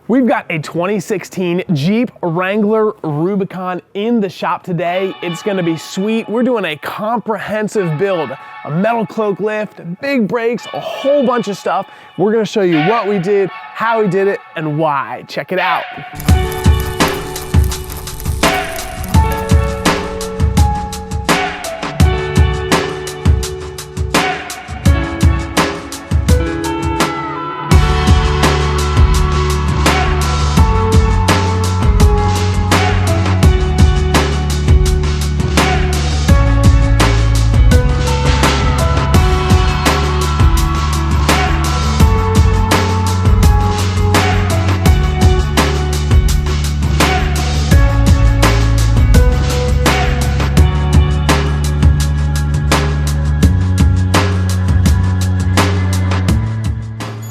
We've got a 2016 Jeep Wrangler Rubicon in the shop today. It's gonna be sweet. We're doing a comprehensive build, a MetalCloak lift, big brakes, a whole bunch of stuff. We're gonna show you what we did, how we did it, and why. Check it out.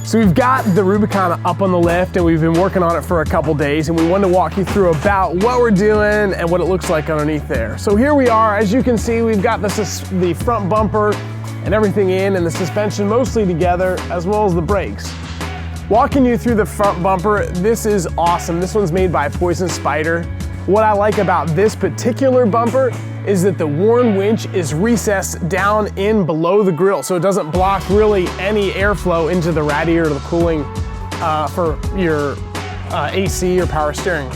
So we've got the Rubicon up on the lift and we've been working on it for a couple days, and we wanted to walk you through about what we're doing and what it looks like underneath there. So here we are. As you can see, we've got the front bumper and everything in, and the suspension mostly together, as well as the brakes. Walking you through the front bumper, this is awesome. This one's made by Poison Spyder. What I like about this particular bumper is that the worn winch is recessed down in below the grill, so it doesn't block really any airflow into the radiator or the cooling for your AC or power steering.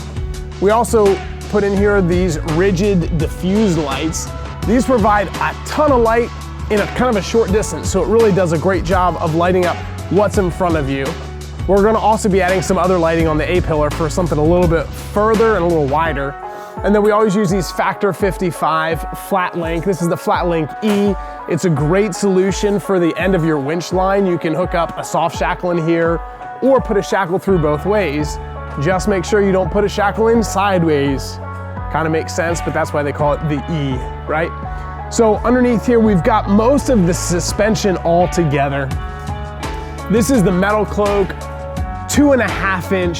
We also put in here these rigid diffuse lights. These provide a ton of light in a kind of a short distance, so it really does a great job of lighting up what's in front of you. We're gonna also be adding some other lighting on the A-pillar for something a little bit further and a little wider. And then we always use these Factor 55 flat link. This is the Flat Link E. It's a great solution for the end of your winch line. You can hook up a soft shackle in here or put a shackle through both ways. Just make sure you don't put a shackle in sideways. Kind of makes sense, but that's why they call it the E, right? So underneath here, we've got most of the suspension all together. This is the MetalCloak 2.5-inch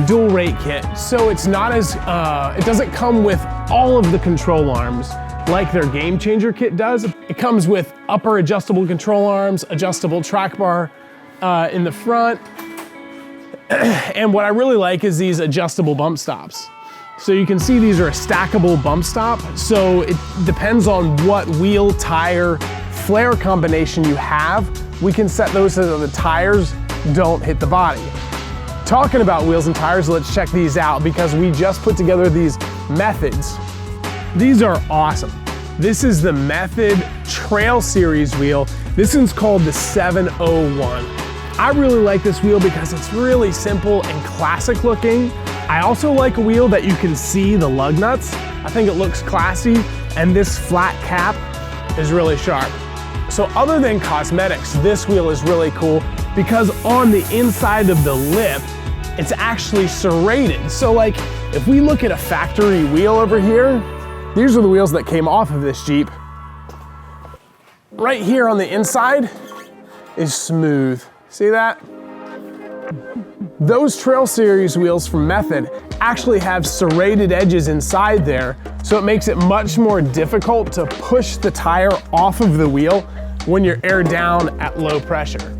dual rate kit. So it's not as, it doesn't come with all of the control arms like their Game Changer kit does. It comes with upper adjustable control arms, adjustable track bar in the front. And what I really like is these adjustable bump stops. So you can see these are a stackable bump stop. So it depends on what wheel, tire, flare combination you have. We can set those so that the tires don't hit the body. Talking about wheels and tires, let's check these out because we just put together these Methods. These are awesome. This is the Method Trail Series wheel. This one's called the 701. I really like this wheel because it's really simple and classic looking. I also like a wheel that you can see the lug nuts. I think it looks classy, and this flat cap is really sharp. So other than cosmetics, this wheel is really cool because on the inside of the lip, it's actually serrated. So like, if we look at a factory wheel over here, these are the wheels that came off of this Jeep. Right here on the inside is smooth. See that? Those Trail Series wheels from Method actually have serrated edges inside there, so it makes it much more difficult to push the tire off of the wheel when you're air down at low pressure.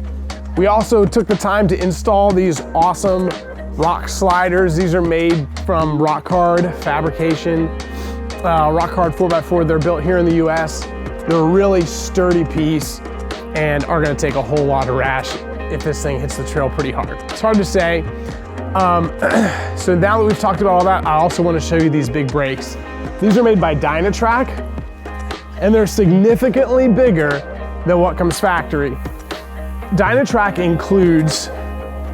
We also took the time to install these awesome rock sliders. These are made from rock hard fabrication, rock hard 4x4. They're built here in the US. They're a really sturdy piece and are gonna take a whole lot of rash if this thing hits the trail pretty hard. It's hard to say. So now that we've talked about all that, I also want to show you these big brakes. These are made by Dynatrac, and they're significantly bigger than what comes factory. Dynatrac includes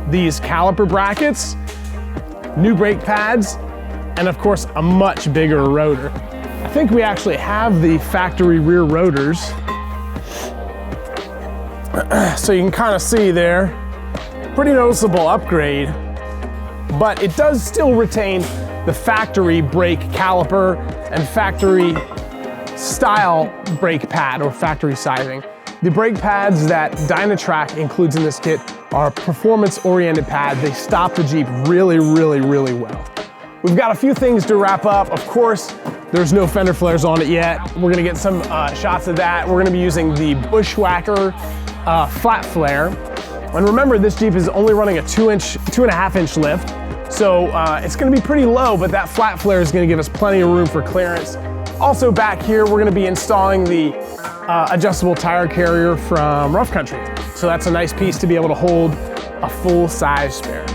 these caliper brackets, new brake pads, and of course a much bigger rotor. I think we actually have the factory rear rotors. So you can kind of see there, pretty noticeable upgrade, but it does still retain the factory brake caliper and factory style brake pad or factory sizing. The brake pads that Dynatrac includes in this kit are performance-oriented pads. They stop the Jeep really, really, really well. We've got a few things to wrap up. Of course, there's no fender flares on it yet. We're gonna get some shots of that. We're gonna be using the Bushwacker Flat Flare. And remember, this Jeep is only running a 2.5 inch lift. So it's gonna be pretty low, but that flat flare is gonna give us plenty of room for clearance. Also back here, we're gonna be installing the adjustable tire carrier from Rough Country. So that's a nice piece to be able to hold a full size spare.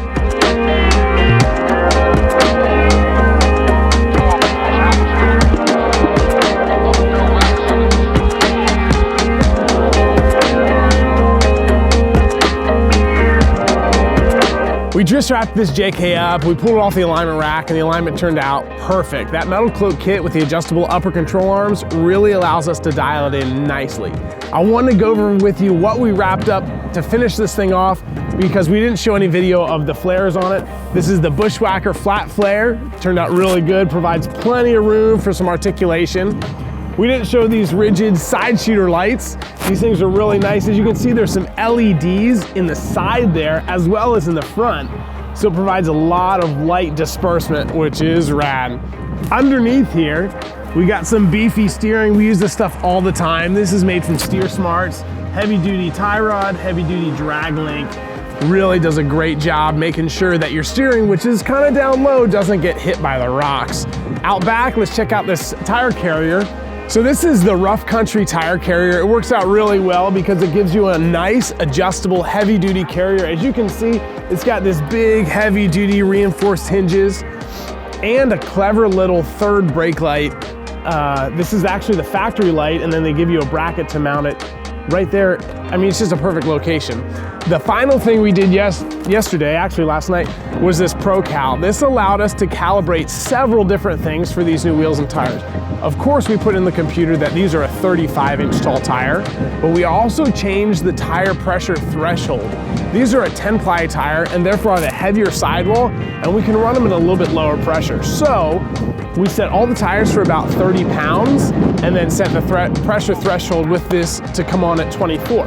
We just wrapped this JK up, we pulled it off the alignment rack, and the alignment turned out perfect. That MetalCloak kit with the adjustable upper control arms really allows us to dial it in nicely. I wanted to go over with you what we wrapped up to finish this thing off because we didn't show any video of the flares on it. This is the Bushwacker Flat Flare. Turned out really good, provides plenty of room for some articulation. We didn't show these rigid side shooter lights. These things are really nice. As you can see, there's some LEDs in the side there as well as in the front. So it provides a lot of light disbursement, which is rad. Underneath here, we got some beefy steering. We use this stuff all the time. This is made from Steer Smart's heavy duty tie rod, heavy duty drag link. Really does a great job making sure that your steering, which is kind of down low, doesn't get hit by the rocks. Out back, let's check out this tire carrier. So this is the Rough Country tire carrier. It works out really well because it gives you a nice adjustable heavy duty carrier. As you can see, it's got this big heavy duty reinforced hinges and a clever little third brake light. This is actually the factory light, and then they give you a bracket to mount it right there. I mean, it's just a perfect location. The final thing we did yesterday, actually last night, was this ProCal. This allowed us to calibrate several different things for these new wheels and tires. Of course, we put in the computer that these are a 35-inch tall tire, but we also changed the tire pressure threshold. These are a 10-ply tire and therefore are the heavier sidewall, and we can run them at a little bit lower pressure. So we set all the tires for about 30 pounds and then set the pressure threshold with this to come on at 24.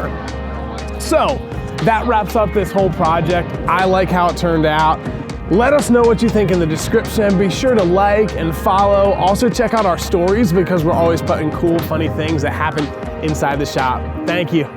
So that wraps up this whole project. I like how it turned out. Let us know what you think in the description. Be sure to like and follow. Also check out our stories because we're always putting cool, funny things that happen inside the shop. Thank you.